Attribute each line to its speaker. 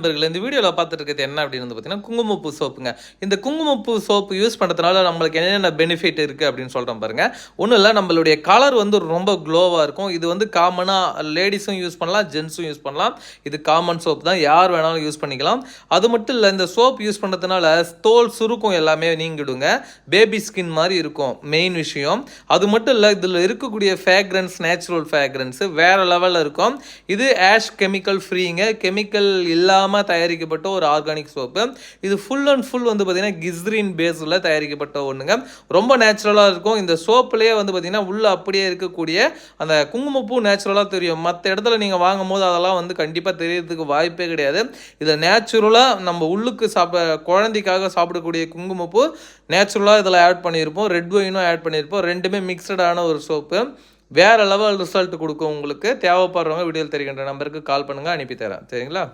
Speaker 1: நண்பர்களே, இந்த வீடியோல பார்த்துட்டு இருக்கிறது என்ன அப்படின்னு வந்து பார்த்தீங்கன்னா, குங்குமப்பூ சோப்புங்க. இந்த குங்குமப்பூ சோப்பு யூஸ் பண்றதுனால நம்மளுக்கு என்னென்ன பெனிஃபிட் இருக்கு அப்படின்னு சொல்றேன் பாருங்க. ஒண்ணும் இல்ல, நம்மளுடைய கலர் வந்து ரொம்ப க்ளோவா இருக்கும். இது வந்து காமனா லேடீஸும் யூஸ் பண்ணலாம், ஜென்ஸும் யூஸ் பண்ணலாம். இது காமன் சோப் தான். யார் வேணாலும் யூஸ் பண்ணிக்கலாம். அது மட்டும் இல்ல, இந்த சோப் யூஸ் பண்றதுனால தோல் சுருக்கம் எல்லாமே நீங்கிடுங்க. பேபி ஸ்கின் மாதிரி இருக்கும் மெயின் விஷயம். அது மட்டும் இல்ல, இதுல இருக்கக்கூடிய ஃப்ராக்ரன்ஸ் நேச்சுரல் ஃப்ராக்ரன்ஸ் வேற லெவல்ல இருக்கும். இது ஆஷ் கெமிக்கல் ஃப்ரீங்க. கெமிக்கல் இல்லாமல் தயாரிக்கப்பட்ட ஒரு ஆர்கானிக் சோப்பு. இது ஃபுல் அண்ட் ஃபுல் வந்து பார்த்தீங்கன்னா கிஸ்ரின் பேஸில் தயாரிக்கப்பட்ட ஒன்றுங்க. ரொம்ப நேச்சுரலாக இருக்கும். இந்த சோப்புலேயே வந்து பார்த்தீங்கன்னா உள்ள அப்படியே இருக்கக்கூடிய அந்த குங்குமப்பூ நேச்சுரலாக தெரியும். மற்ற இடத்துல நீங்கள் வாங்கும் போது அதெல்லாம் வந்து கண்டிப்பாக தெரியறதுக்கு வாய்ப்பே கிடையாது. இதில் நேச்சுரலாக நம்ம உள்ளுக்கு குழந்தைக்காக சாப்பிடக்கூடிய குங்குமப்பூ நேச்சுரலாக இதில் ஆட் பண்ணியிருப்போம். ரெட் ஒயினும் ஆட் பண்ணியிருப்போம். ரெண்டுமே மிக்சடான ஒரு சோப்பு. வேற லெவல் ரிசல்ட் கொடுக்கும் உங்களுக்கு. தேவைப்படுறவங்க வீடியோவில் தெரிகின்ற நம்பருக்கு கால் பண்ணுங்க, அனுப்பி தரேன். சரிங்களா?